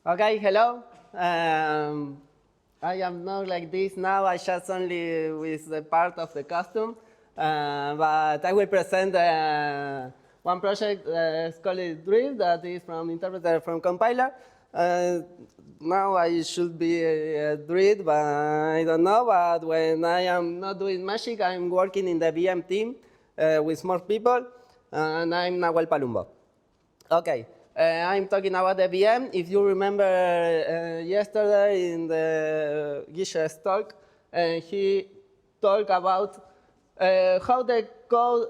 Okay, hello. I am not like this now. I just only with the part of the custom, but I will present one project. It's called Druid that is from interpreter from compiler. Now I should be a Druid, but I don't know. But when I am not doing magic, I'm working in the VM team with more people, and I'm Nahuel Palumbu. Okay, I'm talking about the VM. If you remember yesterday in the Gisha's talk, he talked about how the code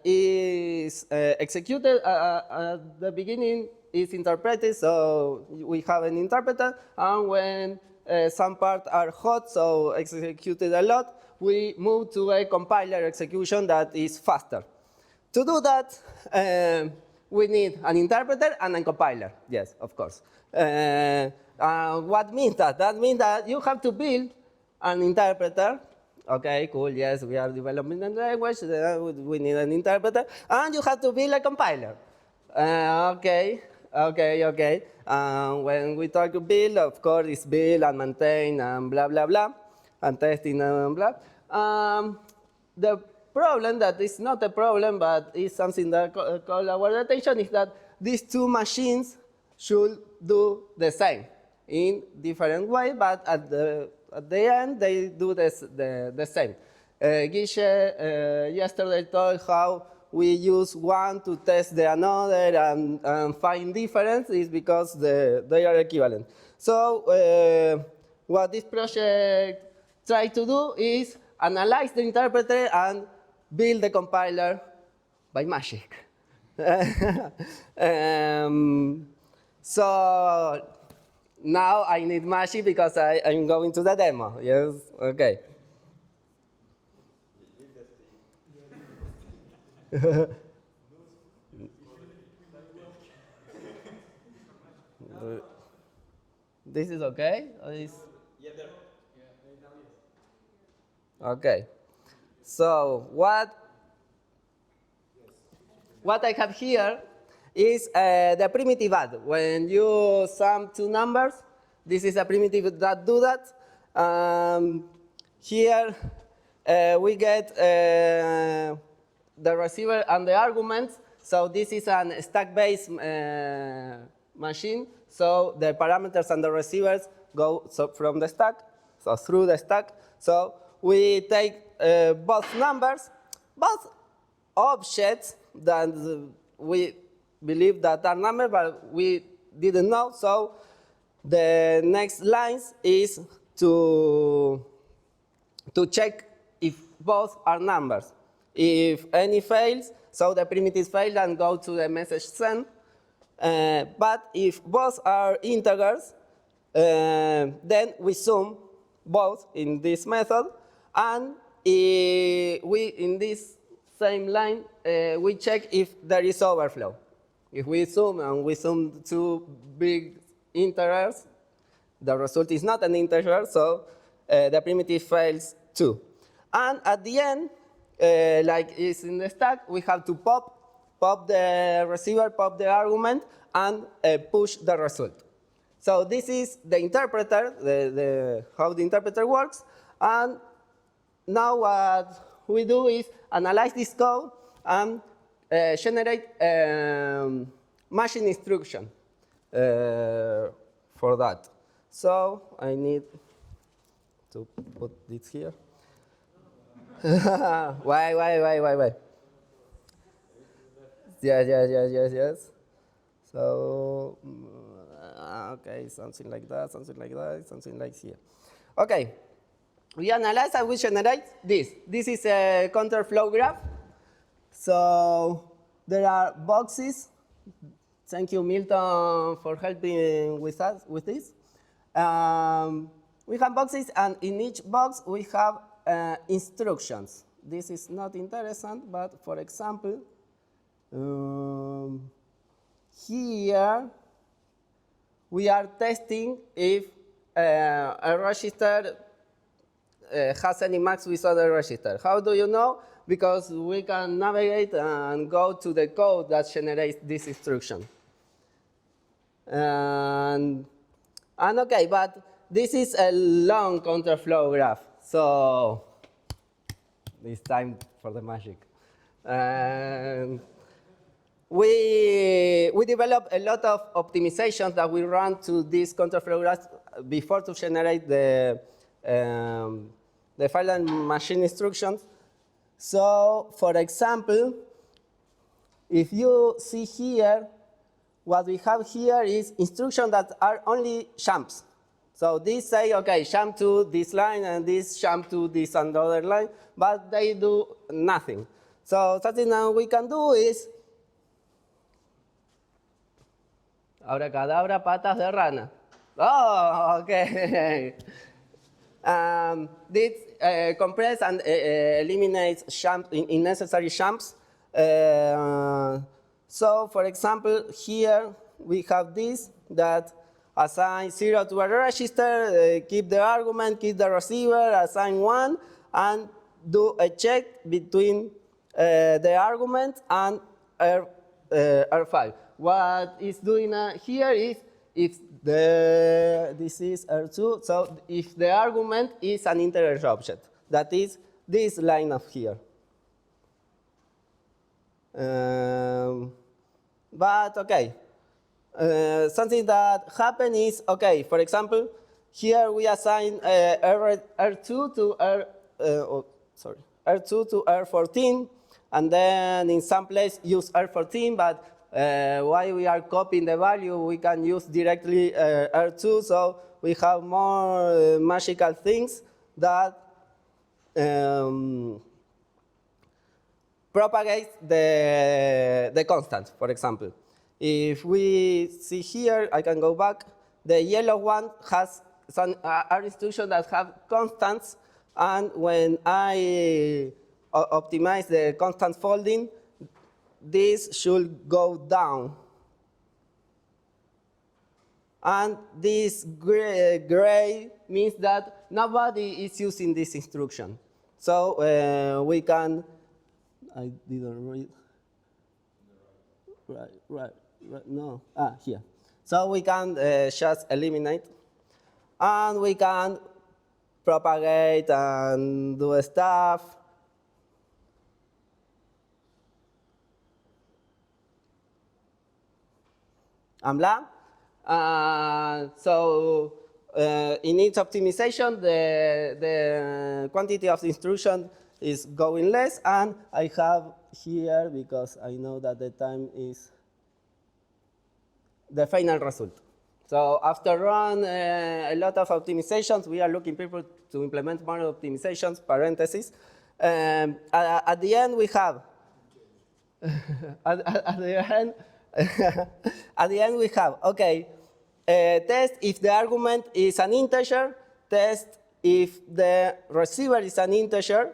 is executed at the beginning is interpreted, so we have an interpreter, and when some parts are hot, so executed a lot, we move to a compiler execution that is faster. To do that, we need an interpreter and a compiler. Yes, of course. What means that? That means that you have to build an interpreter. Okay, cool. Yes, we are developing a language. We need an interpreter. And you have to build a compiler. Okay. When we talk to build, of course, it's build and maintain and blah, blah, blah. And testing and blah. The problem that is not a problem, but is something that called our attention, is that these two machines should do the same in different ways, but at the end, they do the same. Gishe yesterday told how we use one to test the another and find difference is because they are equivalent. So what this project tries to do is analyze the interpreter and build the compiler by magic. So now I need magic because I'm going to the demo. Yes, okay. This is okay? Okay. So what I have here is the primitive add. When you sum two numbers, this is a primitive that do that. Here we get the receiver and the arguments. So this is a stack-based machine. So the parameters and the receivers go from the stack, so through the stack. So we take both numbers, both objects that we believe that are numbers, but we didn't know. So the next lines is to check if both are numbers. If any fails, so the primitive fails and go to the message send. But if both are integers, then we sum both in this method, and we in this same line we check if there is overflow. If we sum and we sum two big integers, the result is not an integer, so the primitive fails too. And at the end, like is in the stack, we have to pop the receiver, pop the argument, and push the result. So this is the interpreter, how the interpreter works. And now what we do is analyze this code and generate machine instruction for that. So I need to put this here. Why? Yes. So, okay, something like that, something like here. Okay, we analyze and we generate this. This is a counterflow graph. So there are boxes. Thank you, Milton, for helping with us with this. We have boxes, and in each box we have instructions. This is not interesting, but for example, here we are testing if a register has any max with other register. How do you know? Because we can navigate and go to the code that generates this instruction. And okay, but this is a long counterflow graph. So it's time for the magic. And we developed a lot of optimizations that we run to these counterflow graphs before to generate the file and machine instructions. So, for example, if you see here, what we have here is instructions that are only jumps. So these say, okay, jump to this line and this jump to this another line, but they do nothing. So something that we can do is abracadabra, patas de rana. Oh, okay. This compress and eliminates unnecessary jumps. So, for example, here we have this that assign 0 to a register, keep the argument, keep the receiver, assign 1, and do a check between the argument and R5. What it's doing here is if this is R2, so if the argument is an integer object, that is this line of here. But okay, something that happened is, okay, for example, here we assign R2 to R2 to R14, and then in some place use R14, but while we are copying the value, we can use directly R2, so we have more magical things that propagate the constant, for example. If we see here, I can go back. The yellow one has some instructions that have constants, and when I optimize the constant folding, this should go down. And this gray means that nobody is using this instruction. So we can, I didn't read. Right, no, here. So we can just eliminate, and we can propagate and do stuff. And blah. So in each optimization, the quantity of the instruction is going less, and I have here, because I know that the time is the final result. So after run a lot of optimizations, we are looking people to implement more optimizations, parentheses. At the end, we have, at the end, we have, okay, test if the argument is an integer, test if the receiver is an integer,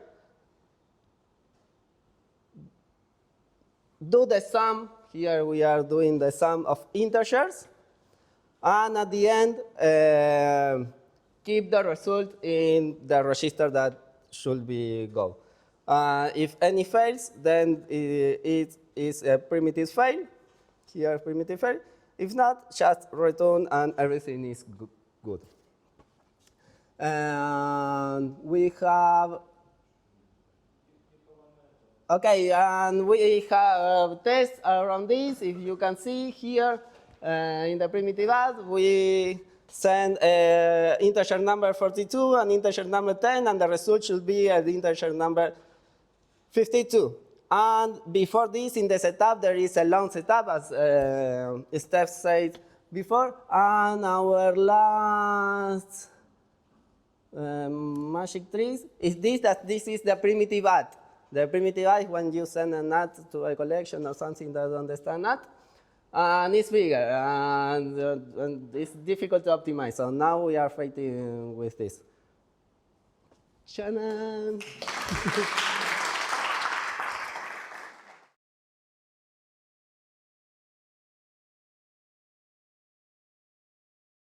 do the sum. Here we are doing the sum of integers. And at the end, keep the result in the register that should be go. If any fails, then it is a primitive fail. Here, primitive fail. If not, just return and everything is good. And we have, okay, and we have tests around this. If you can see here in the primitive add, we send integer number 42 and integer number 10, and the result should be an integer number 52. And before this, in the setup, there is a long setup, as Steph said before. And our last magic trick is this, that this is the primitive add. The primitive add is when you send an add to a collection or something that doesn't understand add. And it's bigger, and it's difficult to optimize. So now we are fighting with this. Shannon.